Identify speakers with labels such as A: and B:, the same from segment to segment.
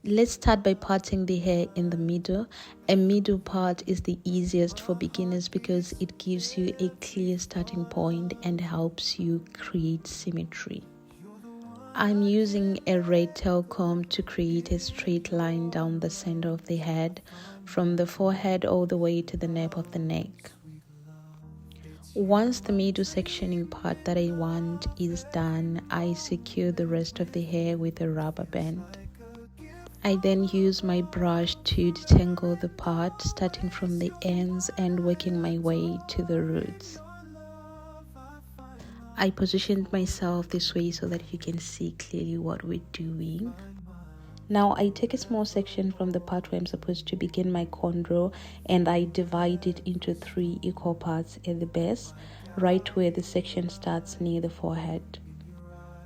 A: Let's start by parting the hair in the middle. A middle part is the easiest for beginners because it gives you a clear starting point and helps you create symmetry. I'm using a red tail comb to create a straight line down the center of the head, from the forehead all the way to the nape of the neck. Once the middle sectioning part that I want is done, I secure the rest of the hair with a rubber band. I then use my brush to detangle the part, starting from the ends and working my way to the roots. I positioned myself this way so that you can see clearly what we're doing. Now I take a small section from the part where I'm supposed to begin my cornrow and I divide it into 3 equal parts at the base, right where the section starts near the forehead.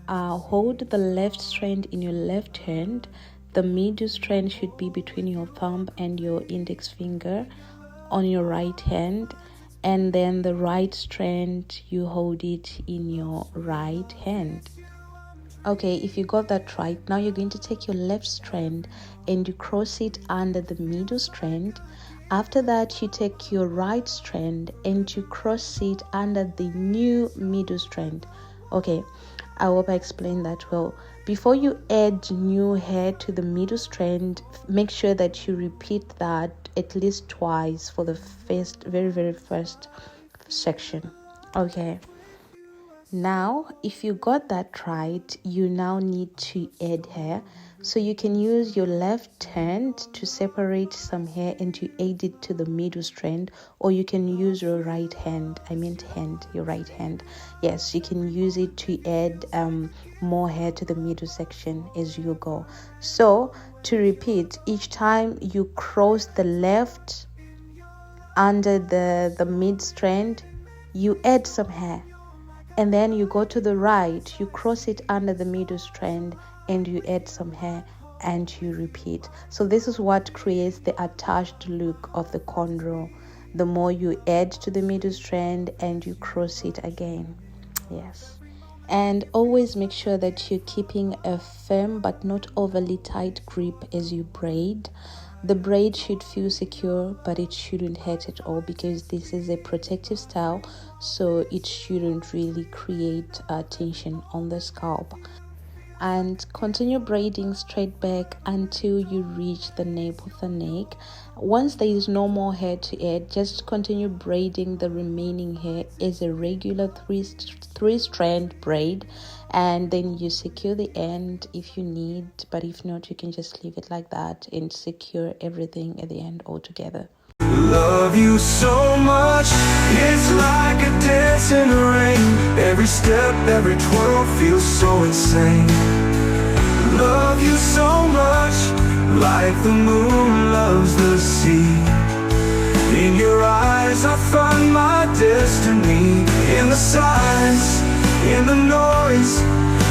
A: Hold the left strand in your left hand. The middle strand should be between your thumb and your index finger on your right hand, and then the right strand, you hold it in your right hand. Okay, if you got that right, now you're going to take your left strand and you cross it under the middle strand. After that, you take your right strand and you cross it under the new middle strand. Okay, I hope I explained that well. Before you add new hair to the middle strand, make sure that you repeat that at least twice for the very first section. Okay. Now, if you got that right, you now need to add hair. So you can use your left hand to separate some hair and to add it to the middle strand, or you can use your right hand. Your right hand. Yes, you can use it to add more hair to the middle section as you go. So to repeat, each time you cross the left under the mid strand, you add some hair. And then you go to the right, you cross it under the middle strand and you add some hair and you repeat. So this is what creates the attached look of the cornrow. The more you add to the middle strand and you cross it again. Yes. And always make sure that you're keeping a firm but not overly tight grip as you braid. The braid should feel secure, but it shouldn't hurt at all because this is a protective style, so it shouldn't really create tension on the scalp. And continue braiding straight back until you reach the nape of the neck. Once there is no more hair to add, just continue braiding the remaining hair as a regular three strand braid, and then you secure the end if you need, but if not, you can just leave it like that and secure everything at the end altogether.
B: Love you so much, it's like a dance in the rain. Every step, every twirl feels so insane. Love you so much, like the moon loves the sea. In your eyes I find my destiny. In the silence, in the noise,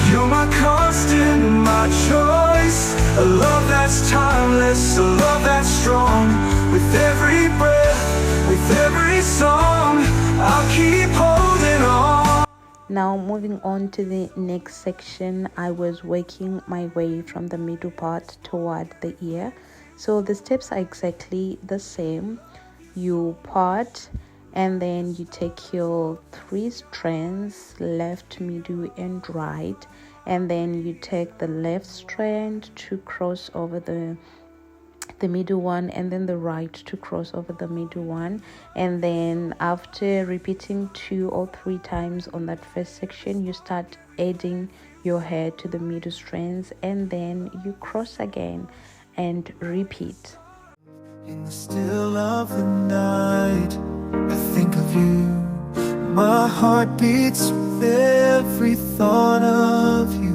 B: you're my constant, my choice. A love that's timeless, a love that's strong. With every breath, with every song, I'll keep holding on.
A: Now moving on to the next section, I was working my way from the middle part toward the ear. So the steps are exactly the same. You part and then you take your 3 strands, left, middle and right, and then you take the left strand to cross over the middle one, and then the right to cross over the middle one. And then after repeating 2 or 3 times on that first section, you start adding your hair to the middle strands, and then you cross again and repeat.
B: In the still of the night, I think of you. My heart beats with every thought of you.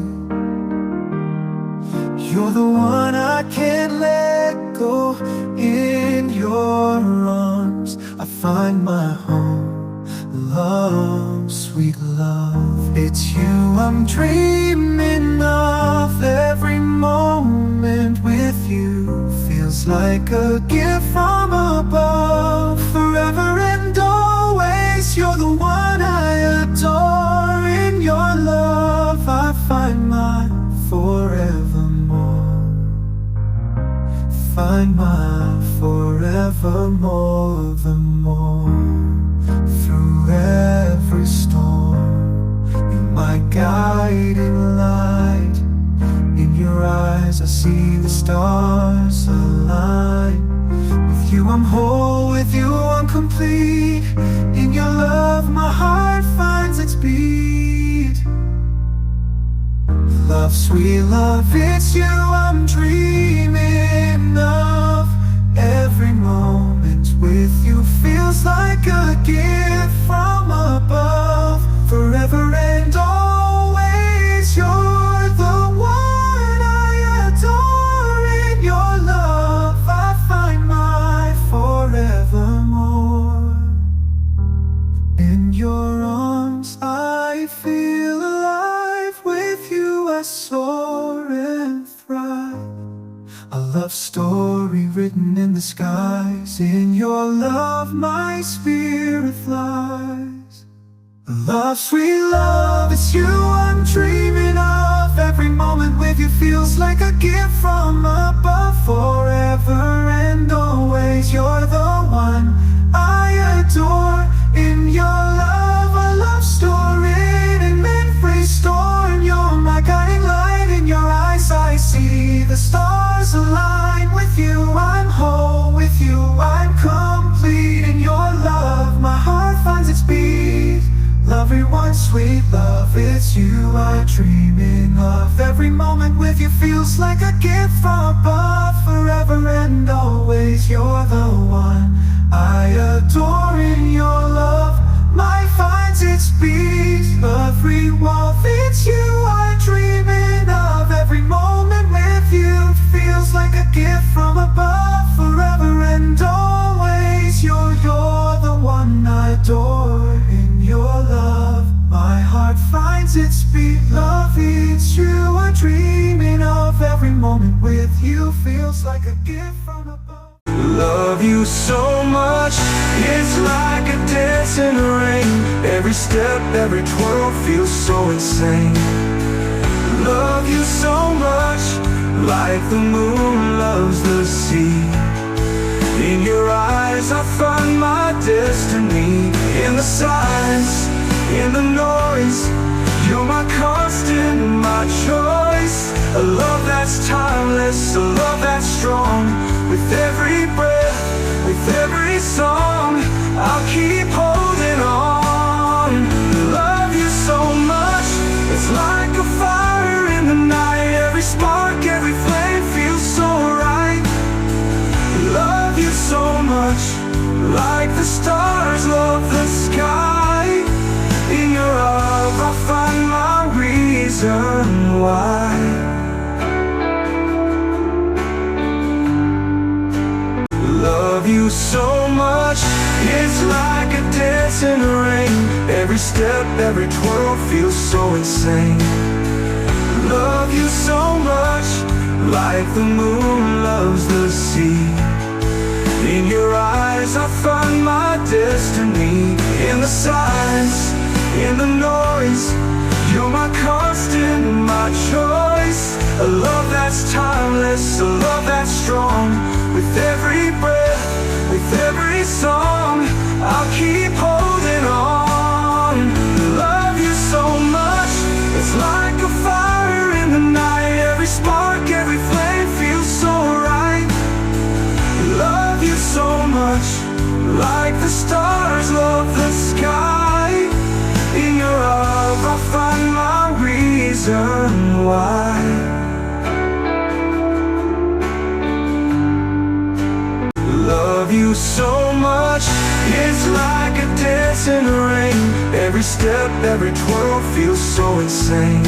B: You're the one I can't let go. In your arms I find my home. Love, sweet love, it's you I'm dreaming of. Every moment with you feels like a gift from above. Forever and always, you're the one I adore. In your love I find my forevermore. find mine forevermore. The more through every storm, you're my guiding light. In your eyes I see the stars align. With you I'm whole, with you I'm complete. In your love my heart finds its beat. Love, sweet love, it's you I'm dreaming of. Every moment with you feels like a gift from above. Forever and always, you're the one I adore. In your love I find my forevermore. In your arms I feel alive. With you I soar and thrive. A love story written in the skies. In your love my spirit flies. Love, sweet love, it's you I'm dreaming of. Every moment with you feels like a gift from above. Forever and always, you're the one I adore. In your love, a love story in every storm. You're my guiding light. In your eyes I see the stars align. With you I'm whole, with you I'm complete. In your love my heart finds its beat. Love, everyone, sweet love, it's you I'm dreaming of. Every moment with you feels like a gift from above. Forever and always, you're the one I adore. In your love my finds its beat. Every warmth, it's you I'm dreaming of. Every moment with you feels like a gift from above. Forever and always, you're the one I adore. In your love my heart finds its beat. Love, it's you I'm dreaming of. Every moment with you feels like a gift from above. Love you so much, it's like a dance in the rain. Every step, every twirl feels so insane. Love you so much, like the moon loves the sea. In your eyes I find my destiny. In the silence, in the noise, you're my constant, my choice. A love that's timeless, a love that's strong. With every breath, with every song, I'll keep holding on. Love you so much, it's like a fire in the night. Every spark, every flame feels so right. Love you so much, like the stars love the sky. In your love I find my reason why. Love you so much, it's like a dance in the rain. Every step, every twirl feels so insane. Love you so much, like the moon loves the sea. In your eyes I find my destiny. In the silence, in the noise, you're my constant, my choice. A love that's timeless, a love that's strong. With every breath, with every song, I'll keep holding on. Love you so much, it's like a fire in the night. Every spark, every flame feels so right. Love you so much, like the stars love the sky. In your love I find my reason why. Love you so much, it's like a dance in the rain. Every step, every twirl feels so insane.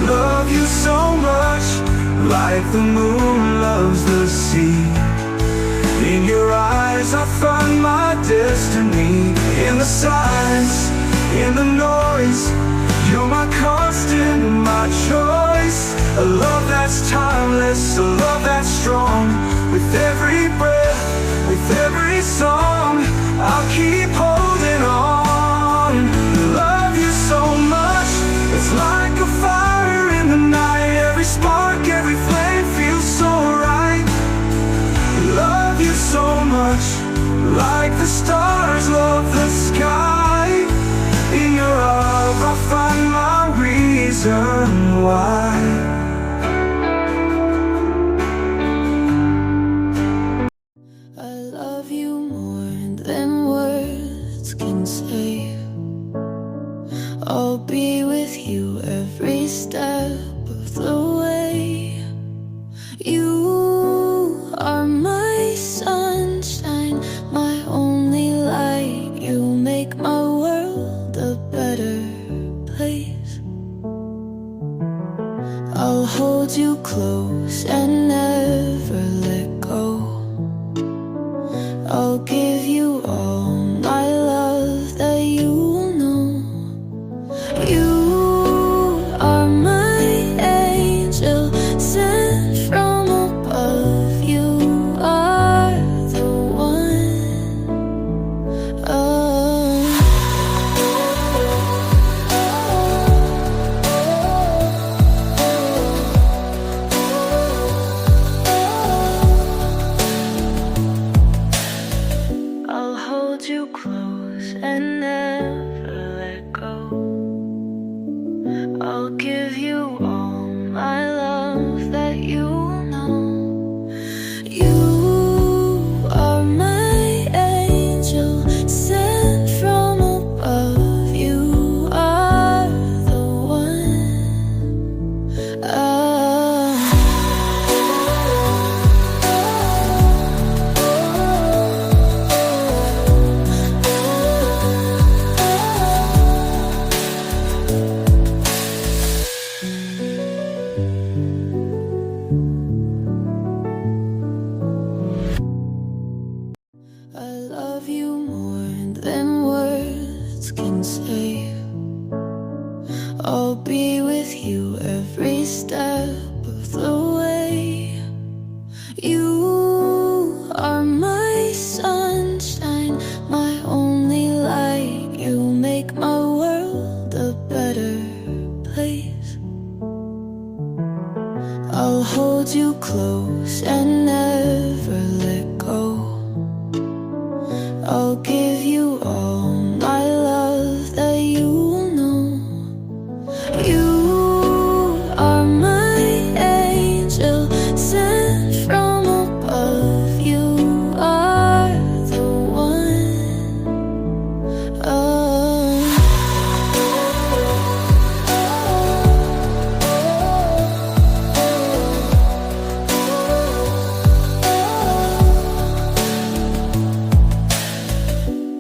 B: Love you so much, like the moon loves the sea. In your eyes I find my destiny. In the silence, in the noise, you're my constant, my choice. A love that's timeless, a love that's strong. With every breath, with every song, I'll keep holding on. Love you so much, it's like a fire in the night. Every spark, every flame feels so right. reason why.
C: I love you more than words can say. I'll be with you every step of the way. You are my sunshine, my only light. You make my world a better place. I'll hold you close and never let go. I'll give you all my love that you will know. You are my angel sent from above. You are the one. I'll hold you close and never let go. I'll give you all my love that you know. You are my angel sent from above. You are the one. I love you more than words can say. I'll be with you every step of the way. You are my sunshine, my only light. You make my world a better place. I'll hold you close and never let go. I'll give you all my love that you will know. You are my angel sent from above. You are the one.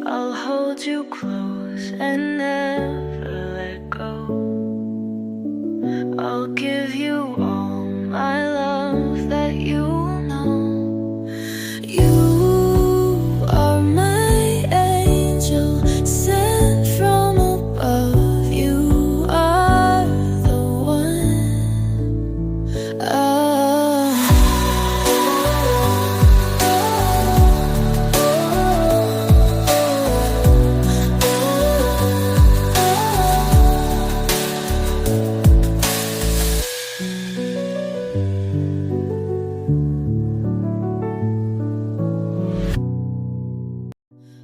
C: I'll hold you close and never let go. I'll give you all my love that you know. You are my angel sent from above. You are the one.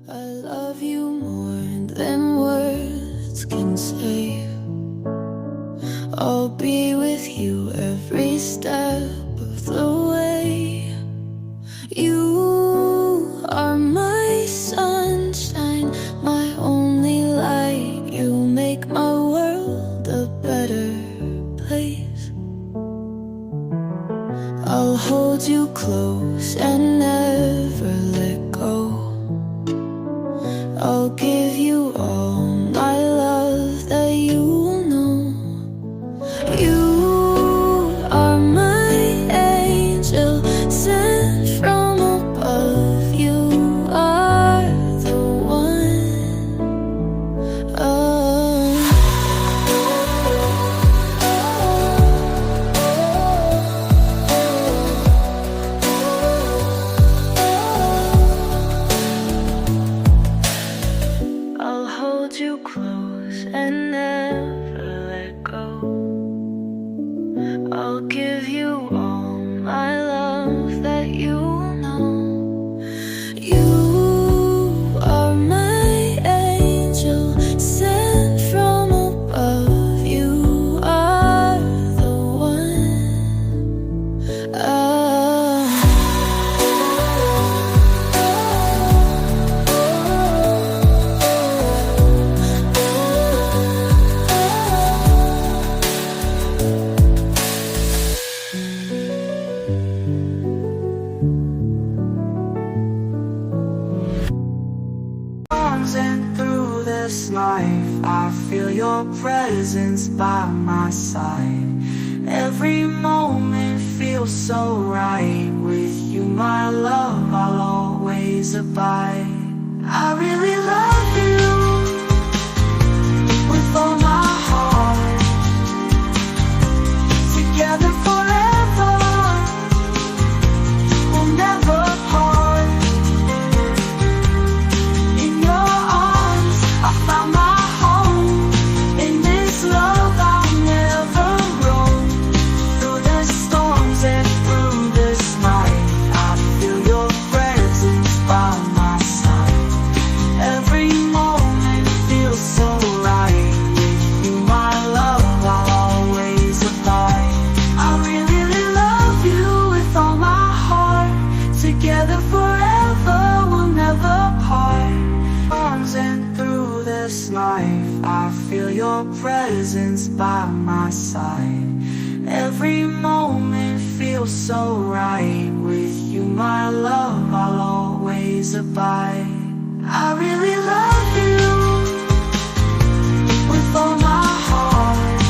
C: I love you more than words can say. I'll be with you every step of the way. You are my sunshine, my only light. You make my world a better place. I'll hold you close and never let go. I'll give you all my love that you will know. You are my angel sent from above. You are the one.
B: your presence by my side. Every moment feels so right. With you, my love, I'll always abide. I really love you with all my heart. Together forever, we'll never part. In your arms, I found my home. In this love, I'll never roam. Through the storms and through this night, I feel your presence by my side. Every moment feels so right. With you, my love, I'll always abide. I really love you with all my heart. Together forever, we'll never part. Arms and through this life, I feel your presence by my side. Every moment feels so right. With you, my love, I'll always abide. I really love you with all my heart.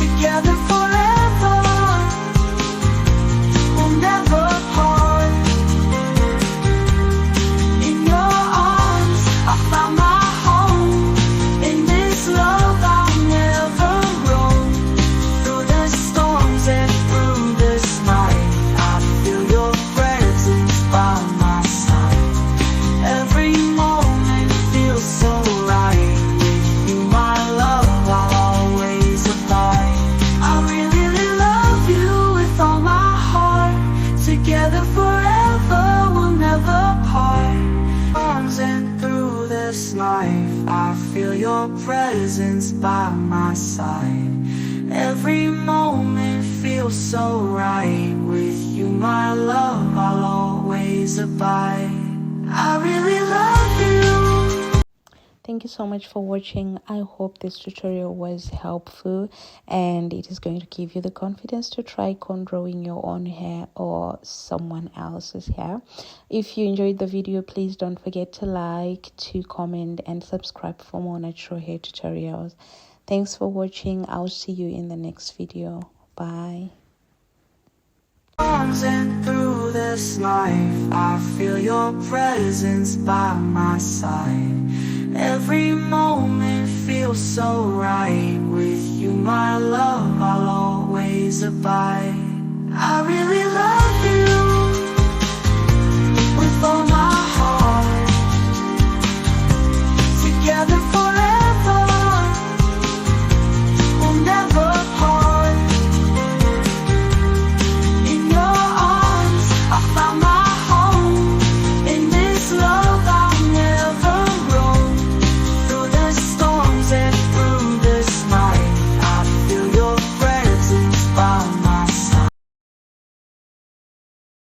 B: Together forever, we'll never part. In your arms, I found my home. In this love, I'll never roam. Through the storms and through this night, I feel your presence by my side. Every moment feels so right. With you, my love, I'll always abide. I really love you with all my heart. Together forever, we'll never part. Arms and through this life, I feel your presence by my side. Every moment feels so right. With you, my love, I'll always abide. I really love you.
A: Thank you so much for watching. I hope this tutorial was helpful and it is going to give you the confidence to try cornrowing your own hair or someone else's hair. If you enjoyed the video, please don't forget to like, to comment and subscribe for more natural hair tutorials. Thanks for watching. I'll see you in the next video. Bye.
B: Arms and through this life, I feel your presence by my side. Every moment feels so right. With you, my love, I'll always abide. I really love